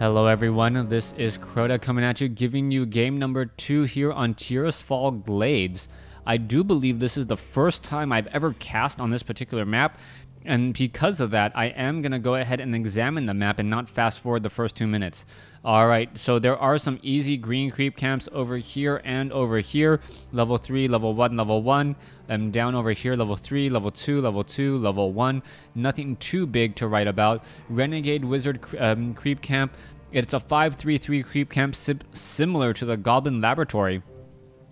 Hello everyone, this is Crota coming at you, giving you game number 2 here on Tears Fall Glades. I do believe this is the first time I've ever cast on this particular map, and because of that, I am going to go ahead and examine the map and not fast forward the first 2 minutes. Alright, so there are some easy green creep camps over here and over here. Level 3, level 1, level 1. Down over here, level 3, level 2, level 2, level 1. Nothing too big to write about. Renegade Wizard creep camp. It's a 5-3-3 creep camp similar to the Goblin Laboratory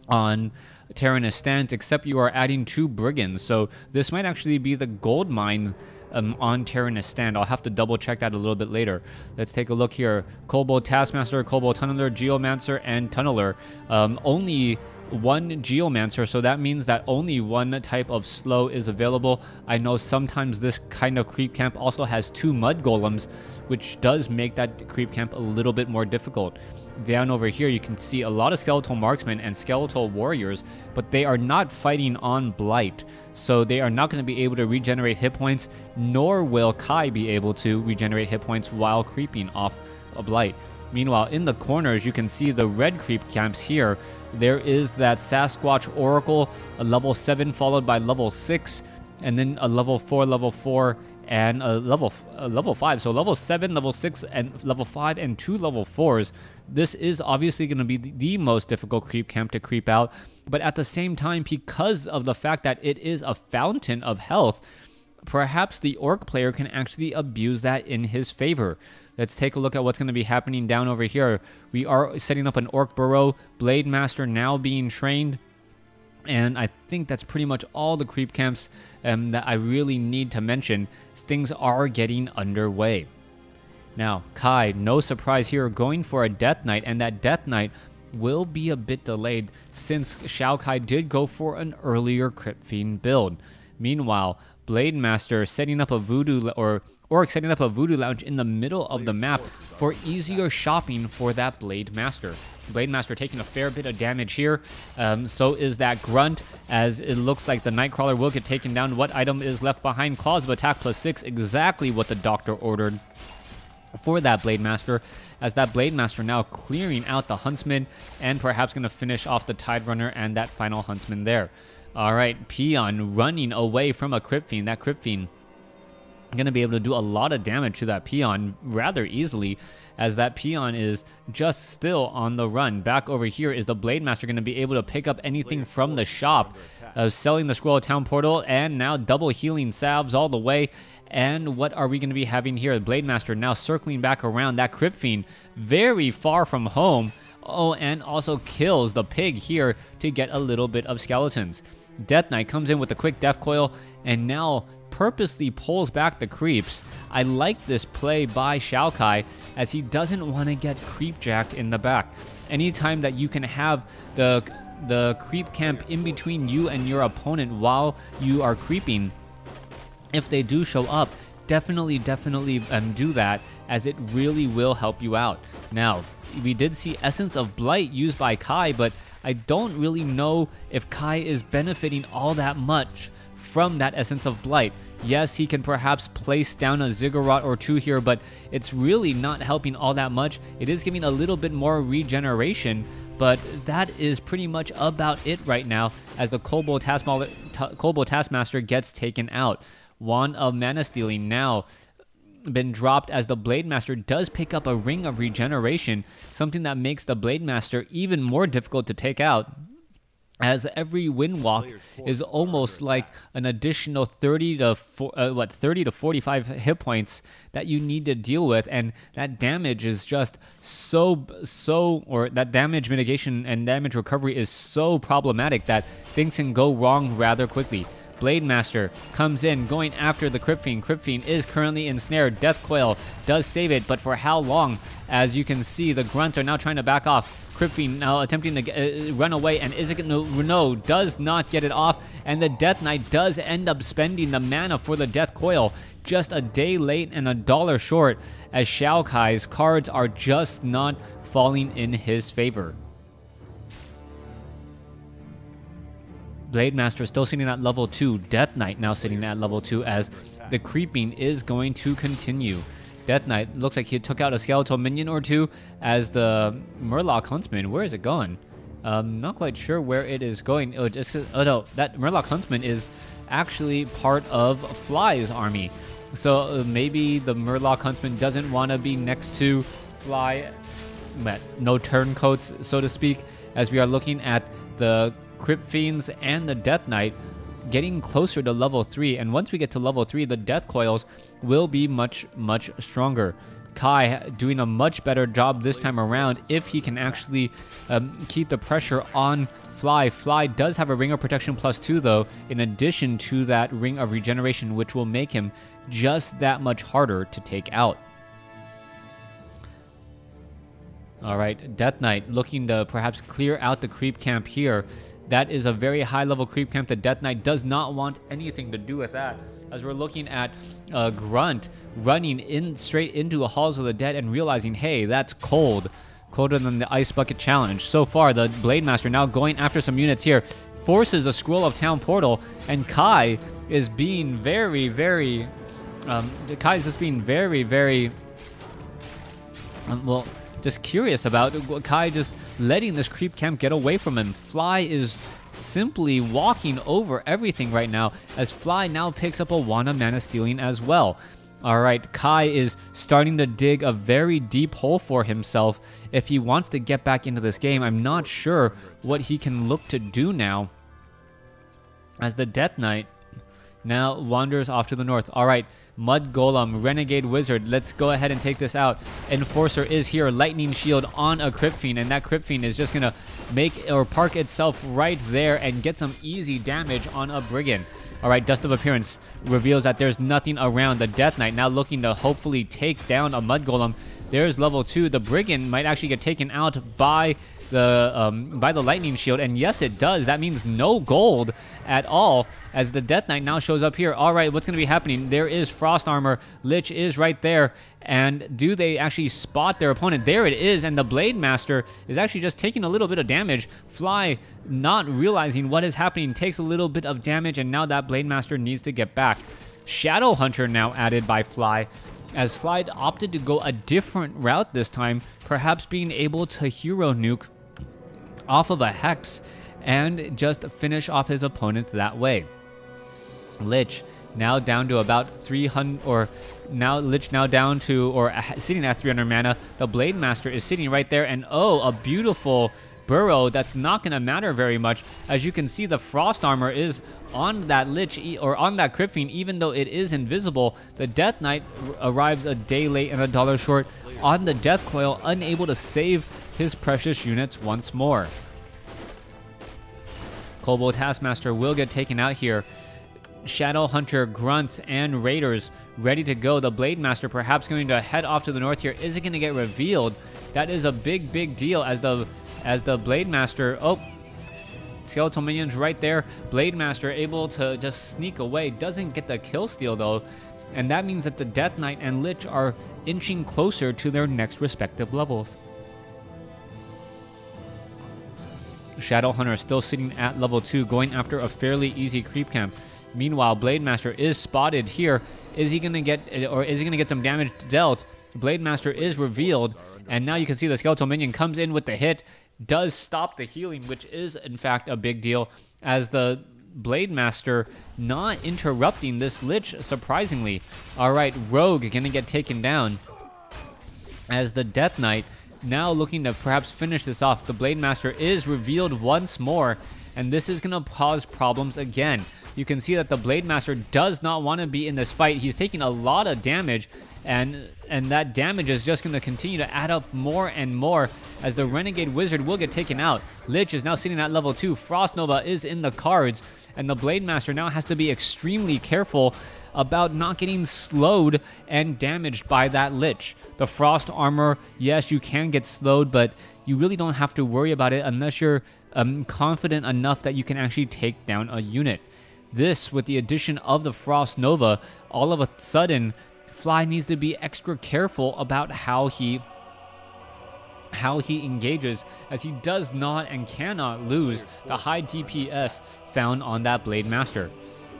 on Terranistant, except you are adding 2 brigands. So this might actually be the gold mine on Terranistant. I'll have to double check that a little bit later. Let's take a look here. Kobold Taskmaster, Kobold Tunneler, Geomancer, and Tunneler. Only one Geomancer, so that means that only one type of slow is available. I know sometimes this kind of creep camp also has 2 mud golems, which does make that creep camp a little bit more difficult. Down over here you can see a lot of skeletal marksmen and skeletal warriors, but they are not fighting on blight, so they are not going to be able to regenerate hit points, nor will Kai be able to regenerate hit points while creeping off a blight. Meanwhile, in the corners you can see the red creep camps here. There is that Sasquatch Oracle, a level 7 followed by level 6, and then a level 4, and a level 5. So level 7, level 6, and level 5, and 2 level 4s. This is obviously going to be the most difficult creep camp to creep out, but at the same time, because of the fact that it is a fountain of health, perhaps the orc player can actually abuse that in his favor. Let's take a look at what's going to be happening down over here. We are setting up an orc burrow, Blade Master now being trained, and I think that's pretty much all the creep camps that I really need to mention. Things are getting underway. Now, Kai, no surprise here, going for a Death Knight, and that Death Knight will be a bit delayed since XiaoKai did go for an earlier Crypt Fiend build. Meanwhile, Blade Master setting up a Voodoo Orc setting up a Voodoo Lounge in the middle of the map for easier shopping for that Blade Master. Blade Master taking a fair bit of damage here. So is that Grunt, as it looks like the Nightcrawler will get taken down. What item is left behind? Claws of Attack +6, exactly what the Doctor ordered for that Blade Master, as that Blade Master now clearing out the Huntsman and perhaps going to finish off the Tide Runner and that final Huntsman there. Alright, Peon running away from a Crypt Fiend. That Crypt Fiend going to be able to do a lot of damage to that Peon rather easily, as that Peon is just still on the run. Back over here is the Blade Master going to be able to pick up anything from the shop, selling the Scroll of Town Portal, and now double healing salves all the way. And what are we going to be having here? The Blade Master now circling back around that Crypt Fiend, very far from home. Oh, and also kills the pig here to get a little bit of skeletons. Death Knight comes in with a quick Death Coil, and now purposely pulls back the creeps. I like this play by XiaoKai, as he doesn't want to get creep jacked in the back. Anytime that you can have the creep camp in between you and your opponent while you are creeping, if they do show up, definitely do that, as it really will help you out. Now, we did see Essence of Blight used by Kai, but I don't really know if Kai is benefiting all that much from that Essence of Blight. Yes, he can perhaps place down a Ziggurat or 2 here, but it's really not helping all that much. It is giving a little bit more regeneration, but that is pretty much about it right now, as the Kobold Taskmaster gets taken out. Wand of Mana Stealing now been dropped, as the Blade Master does pick up a Ring of Regeneration, something that makes the Blade Master even more difficult to take out, as every wind walk is almost like an additional 30 to 45 hit points that you need to deal with, and that damage is just or that damage mitigation and damage recovery is so problematic that things can go wrong rather quickly. Blade Master comes in, going after the Crypt Fiend. Crypt Fiend is currently ensnared. Death Coil does save it, but for how long? As you can see, the Grunts are now trying to back off. Crypt Fiend now attempting to run away, and no, does not get it off, and the Death Knight does end up spending the mana for the Death Coil, just a day late and $1 short, as XiaoKai's cards are just not falling in his favor. Blade Master still sitting at level 2. Death Knight now sitting at level 2, as the creeping is going to continue. Death Knight looks like he took out a skeletal minion or two, as the Murloc Huntsman, where is it going? Not quite sure where it is going. Oh, no, that Murloc Huntsman is actually part of Fly's army. So maybe the Murloc Huntsman doesn't want to be next to Fly. No turncoats, so to speak, as we are looking at the Crypt Fiends and the Death Knight getting closer to level 3. And once we get to level 3, the Death Coils will be much, much stronger. Kai doing a much better job this time around if he can actually keep the pressure on Fly. Fly does have a Ring of Protection +2 though, in addition to that Ring of Regeneration, which will make him just that much harder to take out. Alright, Death Knight looking to perhaps clear out the creep camp here. That is a very high level creep camp. The Death Knight does not want anything to do with that, as we're looking at Grunt running in straight into a Halls of the Dead and realizing, hey, that's cold. Colder than the Ice Bucket Challenge. So far, the Blade Master now going after some units here, forces a Scroll of Town portal, and Kai is being very, Kai is just being very, well, just curious about Kai just letting this creep camp get away from him. Fly is simply walking over everything right now, as Fly now picks up a Wand of Mana Stealing as well. Alright, Kai is starting to dig a very deep hole for himself if he wants to get back into this game. I'm not sure what he can look to do now, as the Death Knight now wanders off to the north. Alright, Mud Golem, Renegade Wizard, let's go ahead and take this out. Enforcer is here, Lightning Shield on a Crypt Fiend, and that Crypt Fiend is just gonna make or park itself right there and get some easy damage on a Brigand. Alright, Dust of Appearance reveals that there's nothing around. The Death Knight now looking to hopefully take down a Mud Golem. There's level 2. The Brigand might actually get taken out by the Lightning Shield, and yes, it does. That means no gold at all, as the Death Knight now shows up here. All right, what's going to be happening? There is Frost Armor. Lich is right there, and do they actually spot their opponent? There it is, and the Blade Master is actually just taking a little bit of damage. Fly, not realizing what is happening, takes a little bit of damage, and now that Blade Master needs to get back. Shadow Hunter now added by Fly, as Fly opted to go a different route this time, perhaps being able to hero nuke off of a Hex and just finish off his opponent that way. Lich now down to about 300, or now Lich now down to, or sitting at 300 mana. The Blade Master is sitting right there, and oh, a beautiful burrow that's not going to matter very much. As you can see, the Frost Armor is on that Lich, or on that Crypt Fiend, even though it is invisible. The Death Knight arrives a day late and $1 short on the Death Coil, unable to save his precious units once more. Kobold Taskmaster will get taken out here. Shadow Hunter, Grunts, and Raiders ready to go. The Blade Master perhaps going to head off to the north here. Is it going to get revealed? That is a big deal, as the Blade Master, oh, skeletal minions right there. Blade Master able to just sneak away. Doesn't get the kill steal though, and that means that the Death Knight and Lich are inching closer to their next respective levels. Shadow Hunter still sitting at level 2, going after a fairly easy creep camp. Meanwhile, Blade Master is spotted here. Is he gonna get, or is he gonna get some damage dealt? Blade Master is revealed, and now you can see the skeletal minion comes in with the hit, does stop the healing, which is in fact a big deal, as the Blade Master not interrupting this Lich, surprisingly. Alright, Rogue gonna get taken down, as the Death Knight now looking to perhaps finish this off. The Blade Master is revealed once more, and this is gonna cause problems again. You can see that the Blade Master does not want to be in this fight. He's taking a lot of damage, and that damage is just going to continue to add up more and more, as the Renegade Wizard will get taken out. Lich is now sitting at level 2. Frost Nova is in the cards, and the Blade Master now has to be extremely careful about not getting slowed and damaged by that Lich. The Frost Armor, yes, you can get slowed, but you really don't have to worry about it unless you're confident enough that you can actually take down a unit. This, with the addition of the Frost Nova, all of a sudden, Fly needs to be extra careful about how he engages, as he does not and cannot lose the high DPS found on that Blade Master.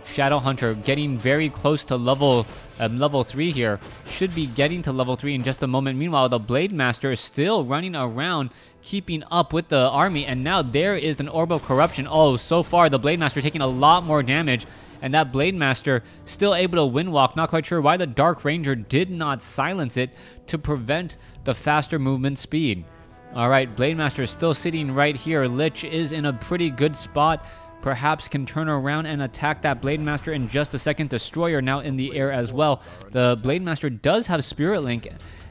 Shadowhunter getting very close to level 3 here. Should be getting to level 3 in just a moment. Meanwhile, the Blade Master is still running around, keeping up with the army. And now there is an Orb of Corruption. Oh, so far the Blade Master taking a lot more damage. And that Blade Master still able to wind walk. Not quite sure why the Dark Ranger did not silence it to prevent the faster movement speed. Alright, Blade Master is still sitting right here. Lich is in a pretty good spot. Perhaps can turn around and attack that Blade Master in just a second. Destroyer now in the air as well. The Blade Master does have Spirit Link,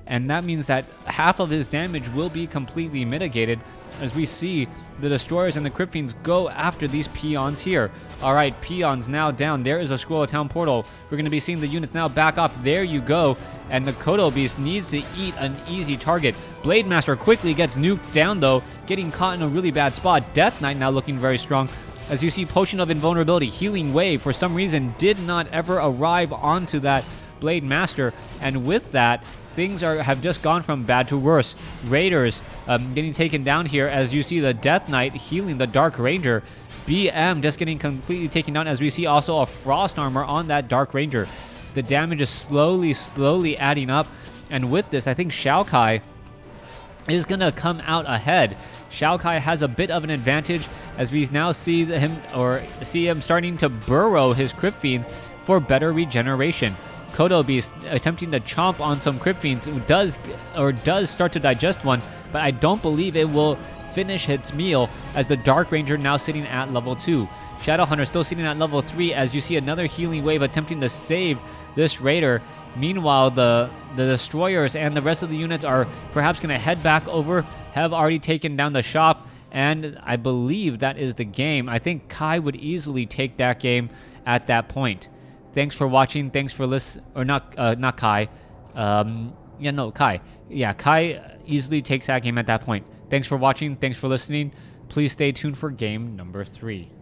and that means that half of his damage will be completely mitigated as we see the Destroyers and the Crypt Fiends go after these peons here. Alright, peons now down. There is a Scroll of Town portal. We're going to be seeing the units now back off. There you go. And the Kodo Beast needs to eat an easy target. Blade Master quickly gets nuked down though, getting caught in a really bad spot. Death Knight now looking very strong. As you see, Potion of Invulnerability, Healing Wave, for some reason, did not ever arrive onto that Blade Master. And with that, things have just gone from bad to worse. Raiders getting taken down here as you see the Death Knight healing the Dark Ranger. BM just getting completely taken down as we see also a Frost Armor on that Dark Ranger. The damage is slowly adding up. And with this, I think XiaoKai is going to come out ahead. XiaoKai has a bit of an advantage as we now see him starting to burrow his Crypt Fiends for better regeneration. Kodo Beast attempting to chomp on some Crypt Fiends, who does start to digest one, but I don't believe it will finish its meal as the Dark Ranger now sitting at level 2. Shadowhunter still sitting at level 3 as you see another Healing Wave attempting to save this Raider. Meanwhile, the Destroyers and the rest of the units are perhaps going to head back over, have already taken down the shop, and I believe that is the game. I think Kai would easily take that game at that point. Thanks for watching. Thanks for listening. Or not Kai. Kai. Yeah, Kai easily takes that game at that point. Thanks for watching. Thanks for listening. Please stay tuned for game number 3.